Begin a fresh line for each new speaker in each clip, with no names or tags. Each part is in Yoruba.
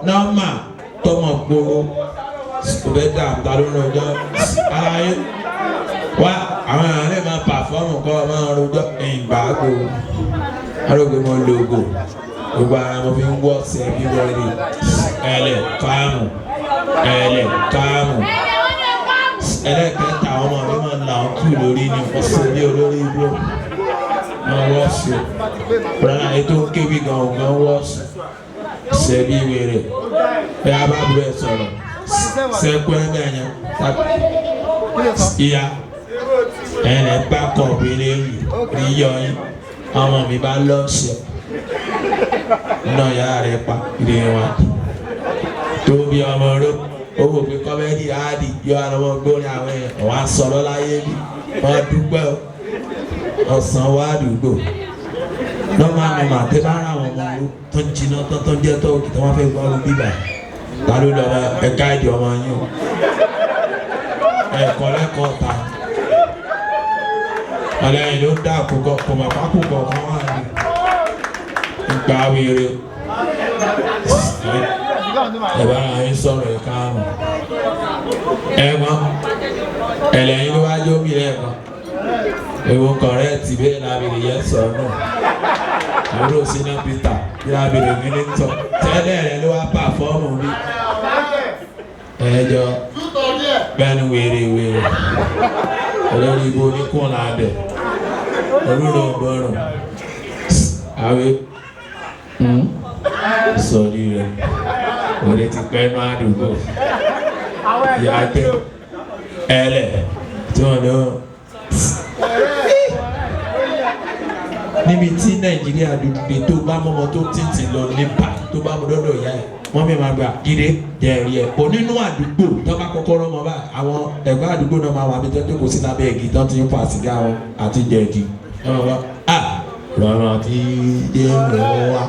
nọ́ọ̀mà tọmọ gbòòrò bẹ́ẹ̀dà talóńrọ̀jọ́ aláyé wá àwọn èèyàn lè máa pàfọ́ọ̀mù kọ́ ọ máa rojọ́ ìgbàgbó arógbé mọ́ lógo gbogbo ara mo fi ń wọ́ sí ẹbí wọlé ẹlẹ̀ káàmù ẹlẹ́kẹta ọmọ mi máa ń la ọkù lórí ni wọ́n sì ní olórí ibú wọn wọ́ sí rárá ètò kéwì gan wọ́ sẹ́bí wèrè ẹ abábúrò ẹ sọ̀rọ̀ sẹ́kù ẹgbẹ́ yẹn ìyá ẹnì bá kọ̀ bílẹ̀ yíyọ yín ọmọ mi bá lọ́ọ̀ṣẹ̀ náà yára rẹ̀ pa ìdè wa tóbi ọmọ rẹ̀ ó wò pé kọ́mẹ́dì áàdì yọ àwọn gbórí àwọn èèyàn wọ́n á sọ̀rọ̀ láyé bí wọ́n dúpẹ́ ọ̀sán wá àdúgbò lọ́mọ àmì màtẹ́ bá ra àwọn ọmọ ọ̀rọ̀ tó ń jiná tó ń jẹ́ tó kì tó wọ́n fẹ́ gbọ́ ọdún bíbà ta ló lọ ẹ̀ka ìdí ọmọ yín o ẹ̀kọ́ lẹ́kọ̀ọ́ ta ọlẹ́yìn ló dá àkókò kò mà bá kókò kan wà ní ìgbà wèrè ẹ bá ara yín sọ̀rọ̀ ẹ̀ka àrùn ẹ̀gbọ́n ẹlẹ́yìn ló wá jó mi lẹ́ẹ̀kan èwo kọ̀rẹ́ẹ̀tì bẹ́ẹ̀ lábẹ́rẹ́ yẹn sọ náà àbúrò sínú Peter bí lábẹ́rẹ́ mi ní tọ́ tẹ́lẹ̀ rẹ ló wá pàfọ́ọ̀mù bí ẹjọ́ bẹ́ẹ̀ni wèrè olórí ibo oníkùn ládẹ̀ olúro ọgbọ́rùn àwẹ̀ sọ̀rí rẹ̀ òde ti pẹ́ nú àdúgbò ìyá jẹ́ ẹlẹ̀ tí wọ́n lọ níbi tí Nàìjíríà dúdú dé tó bá mọ́mọ́ tó títì lọ nípa tó bá mọ́ dọ́dọ̀ ìyá ẹ̀ wọ́n mi máa gba gidi jẹ̀rí ẹ̀ pọ̀ nínú àdúgbò tó bá kọ́kọ́ rọ́ mọ́ báyìí àwọn ẹ̀gbọ́n àdúgbò náà máa wà mí tó kò sí lábẹ́ ẹ̀gì tó ti ń fa sìgá wọn àti jẹ̀dì lọ́rọ̀ tí dé mọ́ wa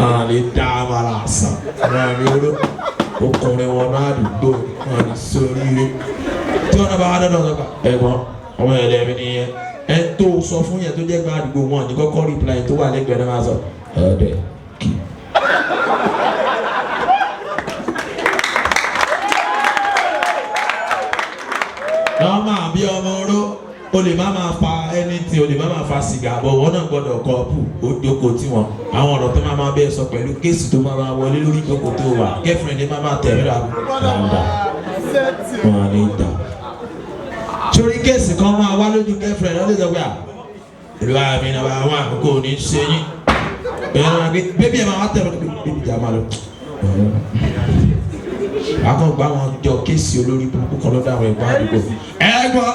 àwọn lè dá amara sàn àwọn àmì oró ọkùnrin wọn náà àdúgbò wọn ní sórí rẹ tí wọn bá wà dọ́dọ̀ sọ́kà ẹ̀gbọ́n ọmọ ẹ̀lẹ́mí nìyẹn ẹ tó sọ fún yẹn tó jẹ́ gbọ́n àdúgbò wọn ní kọ́kọ́ reply tó wà lẹ́gbẹ̀ẹ́ náà máa sọ ẹ̀ẹ́dẹ̀ kì í. ọmọ àbí ọmọ oró o lè má máa fa anything o lè má máa fa sìgá bọ̀ wọ́n náà gbọ́dọ̀ kọ́ ọ̀pù ó jókòó tí wọn àwọn ọ̀rọ̀ tó máa bẹ́ẹ̀ sọ pẹ̀lú kéèsì tó máa wọlé lórí ìjókòó tó wà girlfriend ní máa tẹ̀lé ra dáadáa wọn á ní ìdá torí kéèsì kan máa wá lójú girlfriend lọ́dún tó gbà ìlú àmì náà wà wọn àkókò ní ṣe yín bẹ́ẹ̀ náà bébí ẹ̀ máa wá tẹ̀lé bébí ìjà máa lọ akọgbà wọn jọ kéèsì olórí burúkú kan lọ́dọ̀ àwọn ẹ̀gbọ́n àdúgbò ẹ̀gbọ́n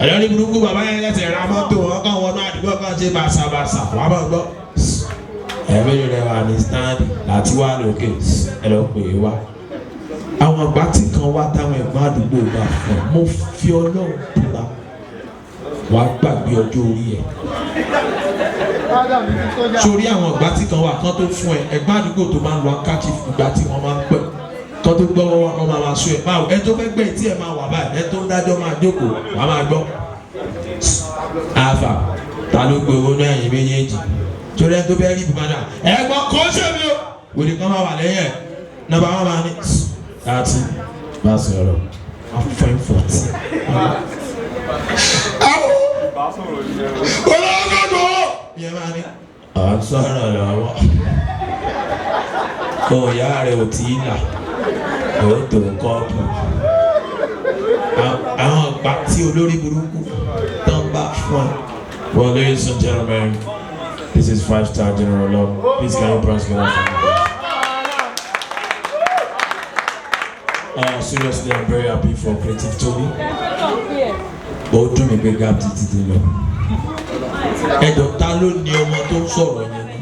olórí burúkú bàbá yẹn lẹ́sẹ̀ ra mọ́tò wọn kàn wọnú àdúgbò kan ṣe bàṣàbàṣà wà máa gbọ́ ẹ̀mí rẹ̀ wà ní stáàdì láti wá lókè ẹ lọ pè é wá àwọn àgbà tí kan wá táwọn ẹ̀gbọ́n àdúgbò bá fún mo fi Ọlọ́run búra wàá gbàgbé ọjọ́ orí ẹ̀ sórí àwọn àgbà tí kan wà kán tó fún ẹ ẹ̀gbọ́n àdúgbò tó máa ń lo akáàkì ìgbà tí wọ́n máa ń pẹ́ kọ́ tó gbọ́ wọn máa sọ ẹ̀ báwo ẹ tó fẹ́ gbẹ́ tí ẹ máa wà báyìí ẹ tó ń dájọ́ máa jókòó wàá máa gbọ́ àfà ta ló gbé owó náà ẹ̀yìn méjèèjì torí ẹ tó fẹ́ rí ibùkún náà ẹ gbọ́ kó ṣe mi o wòlé kan máa wà lẹ́yìn ẹ̀ nàbà wọn máa ní láti bá sọ̀rọ̀ afẹ́n fọ̀tì. olóògbé yẹn máa ní à ń sọ̀rọ̀ lọ́wọ́ kó ìyá rẹ̀ ò tí ì là ó tó kọ́ọ̀pù àwọn ọ̀pá tí olórí burúkú tó ń bá fún ẹ. Well, ladies and gentlemen, this is 5-star General Love. Please can you pronounce me that? Seriously, I'm very happy for Creative Toby. Ó dùn mí pé gap títí ti lọ. Ẹ̀jọ̀ ta ló ní ọmọ tó ń sọ̀rọ̀ yẹn ní?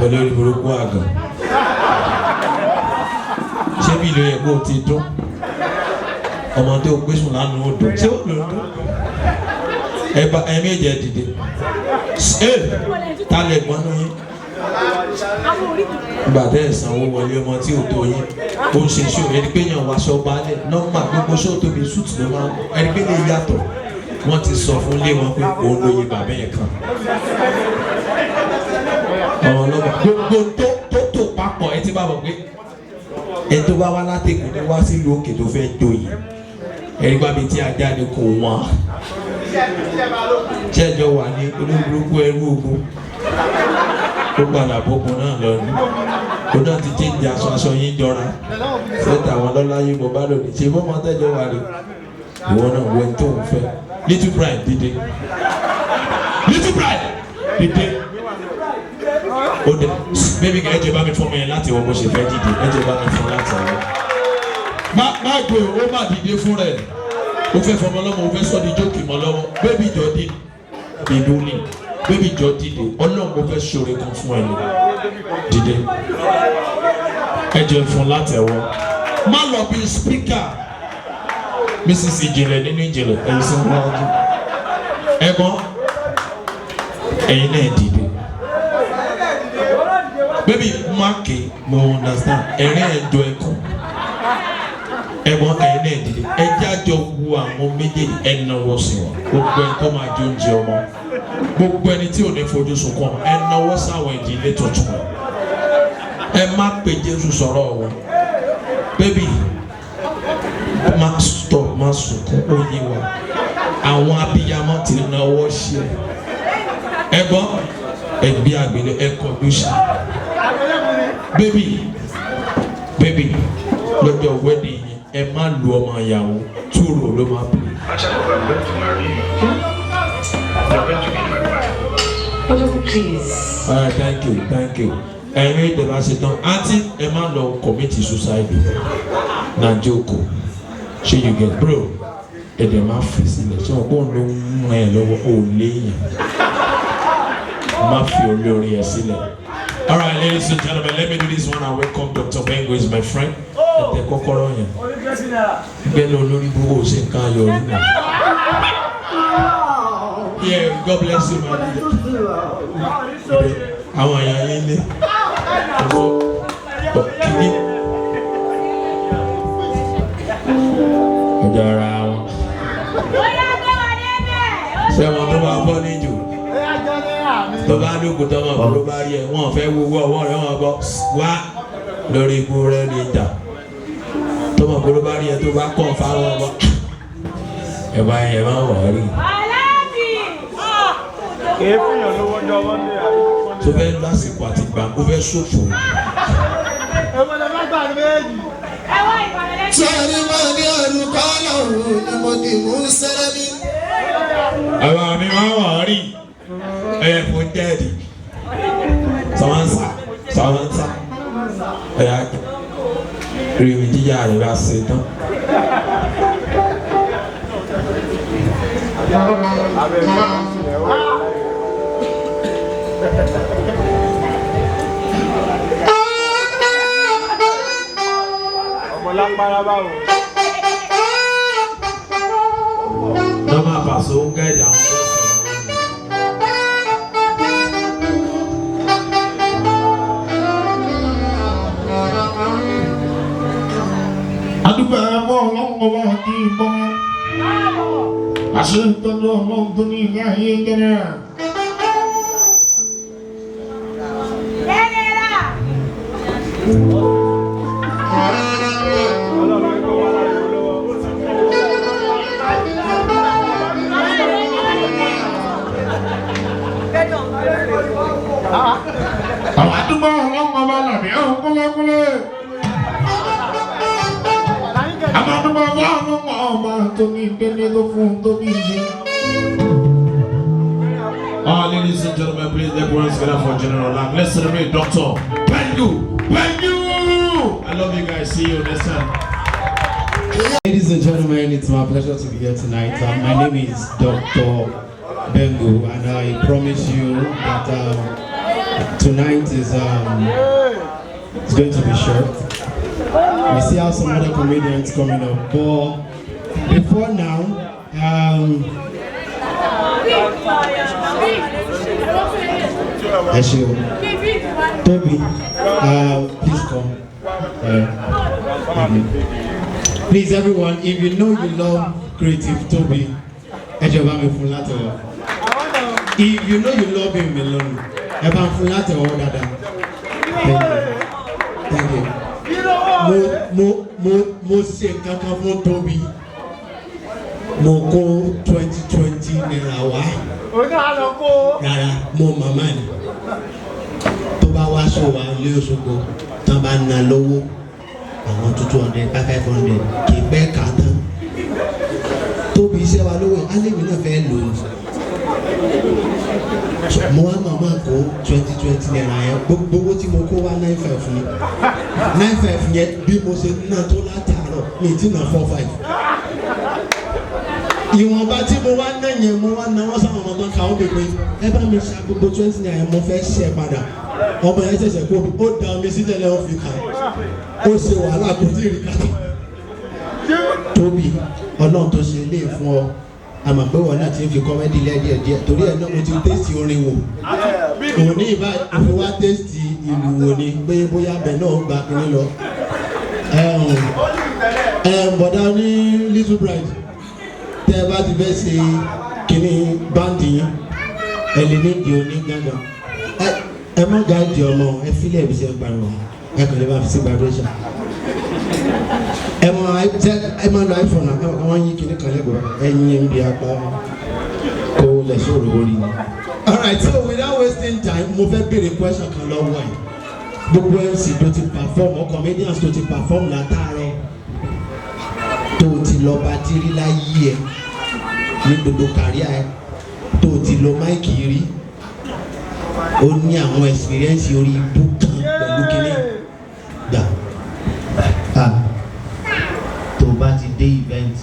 Olórí burúkú àgàn. Ṣé bí ìlú yẹ kó o ti dún? Ọmọ tó gbé sùn lánàá ó dùn. Ṣé ó lò ó dún? Ẹ̀mí ẹ̀jẹ̀ dìde. Ta lè gbọ́n ní yín? Gbàdé ìsanwó wọlé ọmọ tí ò tó yín. Ó ń ṣe ṣó ẹni pé yàn wá aṣọ balẹ̀. Nọ́mbà gbogbo ṣó tóbi súùtù ló máa ń kọ́. Ẹni pé lè yàtọ̀. Wọ́n ti sọ fún lé wọn pé òun lóye bàbá ẹ̀ kan. Ọmọ ọlọ́mọ gbogbo tó papọ̀ ẹ ti bá bọ̀ pé ẹ tó bá wá láti kù ní wá sílùú òkè tó fẹ́ joyè ẹ̀rí gbàgbé tí ajá ni kò wọ́n ṣẹ́jọ́ wà ní olúburúkú ẹrú ogun ó padà bókun náà lọ ní ó náà ti chéńjì aṣọ yín jọra sẹ́ńtà àwọn lọ́láyé mo bá lòdì ṣe fọ́mọ tẹ́jọ́ wà rí ìwọ náà wọ tó ń fẹ́ little bride dìde little bride dìde ó dẹ bébí ẹ jẹ́ bá mi fọmọ yẹn láti wọ́n bó ṣe fẹ́ dìde ẹ jẹ́ bá mi fún láti àwọn. má gbé o má dìde fún rẹ̀ o fẹ́ fọmọ lọ́mọ o fẹ́ sọ di jókì mọ́ lọ́wọ́ bébí jọ dìde ìlú ni bébí jọ dìde ọlọ́run mo fẹ́ ṣoore kan fún ẹ lọ dìde ẹ jẹ́ fún láti ẹ̀wọ́ má lọ bí spíkà mrs ìjìnlẹ̀ nínú ìjìnlẹ̀ ẹ̀yin sọ fún wájú ẹ̀gbọ́n ẹ̀yin náà dìde bébí máàkì mo understand ẹ̀rín ẹ̀jọ̀ ẹ̀kọ́ ẹ̀gbọ́n ẹ̀yin náà dìde ẹ̀jẹ̀ àjọ wu àwọn méjèèjì ẹ̀náwó sí wọn gbogbo ẹni tó máa jẹ oúnjẹ ọmọ gbogbo ẹni tí ò ní fojú sunkún ẹ̀náwó sáwọn ìdílé tuntun ẹ má pè Jésù sọ̀rọ̀ wọn bébí má stop má sunkún ó yé wa àwọn abiyamọ ti náwó ṣe ẹ̀gbọ́n ẹgbẹ́ àgbélé ẹkọ lóṣì bébí lọ́jọ́ wedding ẹ má lu ọmọ ìyàwó túrò ló máa pè.
Please.
All right, thank you. Ẹ̀rín ìdẹ̀bà ṣe tán àǹtí ẹ má lọ commit suicide na joko ṣé you get bro ẹ̀dẹ̀ má fi sílẹ̀ ṣé wọn kò ń lo ń rìn lọ́wọ́ ò léyìn. Olórí ẹ sílẹ̀. All right, ladies and gentlemen, let me do this one and welcome Dr. Bengu is my friend. Ẹ̀tẹ̀ kọ́kọ́rọ́ yẹn. Bẹ́ẹ̀ni olórí gbogbo ṣe nǹkan ayọ̀ orí náà. Yeah, God bless you, man. Àwọn àyà yín lé. Kìíní. Ọjọ́ ara wọn. Ṣé wọn tó bá bọ́ níjù? Tó bá dúkù tó mọ̀ ló bá rí ẹ wọ́n fẹ́ wo ọwọ́ rẹ̀ wọ́n bọ́ wá lórí ikú rẹ̀ ní ìjà tó mọ̀ ló bá rí ẹ tó bá kọ̀ fáwọn ọmọ ẹ bá yẹ máa wọ̀ rí. tó fẹ́ lásìkò àti gbà kó fẹ́ ṣòfò.
sọ́ọ́ni máa ní orúkọ ọlọ́run ni mo ní mú sẹ́lẹ̀mí.
àwọn àmì máa wọ̀ rí. Ẹ fún jẹ́ẹ̀dì sọ́wọ́nsá ẹ̀yà rí mi jíjà rẹ̀ bá ṣe tán.
ọmọ lápára báwo.
Nọ́ọ̀mà pàṣẹ ó gáìdì àwọn tó.
Adúgbò ẹ̀fọ́ ọlọ́run ọba kì í bọ́. Àṣẹ ìtọ́jú ọlọ́run tó ní ilé ayé jẹ́rẹ́. Àwọn àdúgbò ọlọ́run ọba làbí ẹ̀hún kúlẹ̀kúlẹ̀.
Ladies and gentlemen, please let everyone stand up for General OLAK. Let's celebrate Dr. Bengu. I love you guys. See you next time.
Ladies and gentlemen, it's my pleasure to be here tonight. My name is Dr. Bengu, and I promise you that tonight is it's going to be short. We still have some other comedians coming up, but before now, Toby, please come. Please, everyone, if you know you love Creative Toby, if you know you love him alone, mo ṣe kankan fún Toby mo kó 2020 naira wá rárá mo màmá ni tó bá wá sọ wá lé Òṣogbo tán bá na lówó àwọn 200 500 kì í pẹ́ kà tán Toby iṣẹ́ wa lówó alẹ́ mi náà fẹ́ lò ó mo wá màmá kó 2020 naira yẹn gbogbo owó tí mo kó wá 95 ni 95 yẹn bí mo ṣe ná tó látàárọ̀ mi ti ná 45 ìwọ̀nba tí mo wá ná yẹn mo wá ná wọ́n sáwọn ọmọ kan ó pépé ẹ bá mi ṣe gbogbo 20 naira mo fẹ́ ṣe padà ọmọ yẹn ṣẹ̀ṣẹ̀ kó ó da omi sí tẹ́lẹ̀ ó fi kà ó ṣe wàhálà kò tí ì rí kàtà Toby ọlọ́run tó ṣe lè fún ọ àmọ́ pé wọn náà ti ń fi kọ́mẹ́dì lẹ́díẹ̀ díẹ̀ torí ẹ̀ náà mo ti tẹ́sì orin wò òun ní ìbá òfin wá tẹ́sì ìlú wò ni pé bóyá bẹ̀ náà gba kiri lọ bọ̀dá ní Little Bride tẹ́ ẹ bá ti fẹ́ ṣe kíní báńdì yín ẹ lè ní ìdí oní gángan ẹ má gáàdì ọmọ ẹ fílẹ̀ ibi iṣẹ́ gbàgbọ́ ẹ kàn lè máa fi sí vibration ẹ máa lo iPhone náà wọ́n yín kíní kan lẹ́gbọ̀ọ́ ẹ yín bí apá kó lẹ̀ sóòrò orí ni. Alright, so without wasting time mo fẹ́ béèrè question kan lọ́wọ́ ẹ̀ gbogbo MC tó ti perform or comedians tó ti perform látàárọ̀ tó ti lọ bá ti rí láyé ẹ ní gbogbo kàríà ẹ tó ti lọ máìkì rí ó ní àwọn experience orí ibú kan pẹ̀lú kíní gbà tó bá ti dé event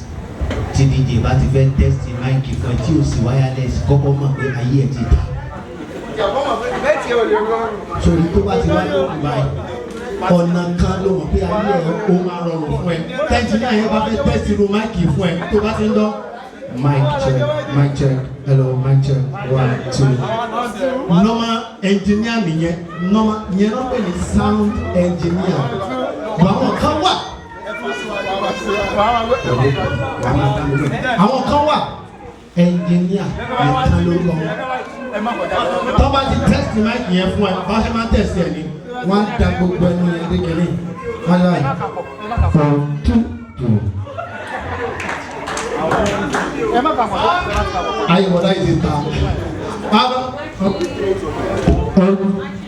tí DJ bá ti fẹ́ test máìkì fún ẹ tí ò sí wireless kọ́kọ́ mọ̀ pé ayé ẹ ti dà sórí tó bá ti wá lóògùn báyìí ọ̀nà kan ló mọ̀ pé ayé ẹ ó máa rọrùn fún ẹ tẹ́ńtínà yẹn bá fẹ́ test irú máìkì fún ẹ tó bá ti ń lọ mic check hello mic check 1 2 normal engineer nìyẹn normal yẹn náà pè ní sound engineer àwọn kan wà engineer nìkan ló lọ tó bá ti test mic yẹn fún ẹ bá ṣe máa test ẹ ní wọ́n á da gbogbo ẹnu yẹn dé kẹ́lẹ́ wọ́n yọ ẹ̀ 4 2 2. Ayọ̀wọ̀dá yìí ti ta.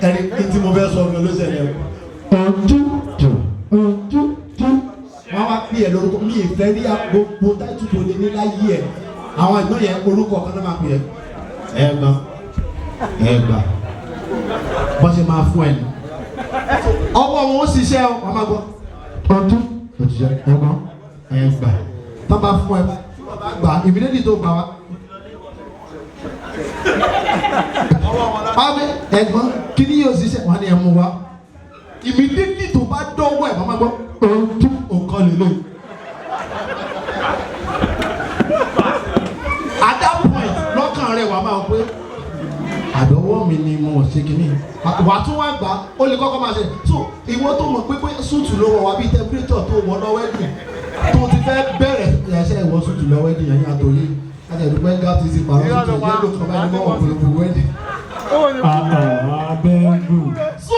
Ẹni tí mo fẹ́ sọ ọ̀gbìn ló ṣẹlẹ̀ wọ́n wá pè é lórúkọ mi ìfẹ́ rí gbogbo táìtù tó lé ní láyé ẹ̀ àwọn ẹ̀gbọ́n yẹn orúkọ kan náà máa pè é ẹ̀gbà bọ́n ṣe máa fún ẹ̀ ní. ọwọ́ wọn ó ṣiṣẹ́ wọn máa gbọ́ ọdún òṣìṣẹ́ ẹ̀gbọ́n ẹ̀gbà tó bá fún ẹ gbà ìmídẹ́lì tó gbà wá. ẹ̀gbọ́n kí ni yóò ṣiṣẹ́ wọn ni ẹ̀ mú wa ìmídẹ́lì tó bá dọ́wọ́ ẹ̀ máa gbọ́ ọdún òkan lè lóyún. At that point lọ́kàn rẹ̀ wà máa pé àdọ́wọ́ mi ni mo ṣe kìíní wà tún wá gbà ó lè kọ́kọ́ máa ṣe so ìwọ tó mọ̀ pé súùtù ló wọ̀ wá bí temperature tó wọ̀ lọ́wọ́ ẹ̀dùn tó ti fẹ́ bẹ̀rẹ̀ ẹ̀ṣẹ̀ ìwọ súùtù lọ́wọ́ ẹ̀dùn yẹn àtòyí àtẹ̀dùpẹ́ gá ti ti pàrọ̀ súùtù yẹn ló kọ́ bá ní mọ́ ọ̀pọ̀ ìbò ẹ̀dùn. BENGU. So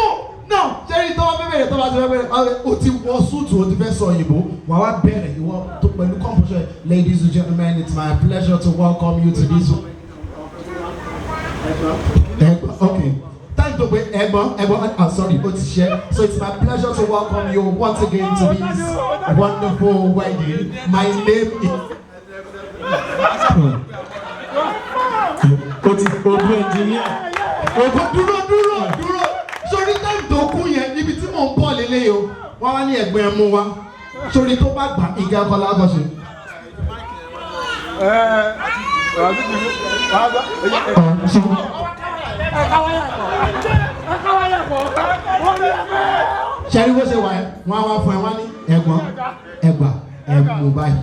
now ṣẹ́ni tó wá bẹ̀rẹ̀ tó bá ti bẹ̀rẹ̀ o ti wọ súùtù o ti fẹ́ sọ òyìnbó wà wá bẹ̀rẹ̀ ìwọ tó pẹ̀lú composure. Ladies and gentlemen, it's my pleasure to welcome you to this. Okay. Thank you, sorry, so it's my pleasure to welcome you once again to this wonderful wedding. My name is engineer. Dúró. Sorry, time tó kú yẹn níbi tí mò ń bọ̀ lélẹ̀ o. Wọ́n wá ní ẹ̀gbẹ́ mú wa. Sorry tó bá gbà ìgá Kọ́lá Gọ́ṣe. Ṣẹ́rí bó ṣe wà ẹ́ wọ́n á wá fún ẹ wọ́n ní ẹ̀gbọ́n ẹ̀gbà ẹ̀mú báyìí.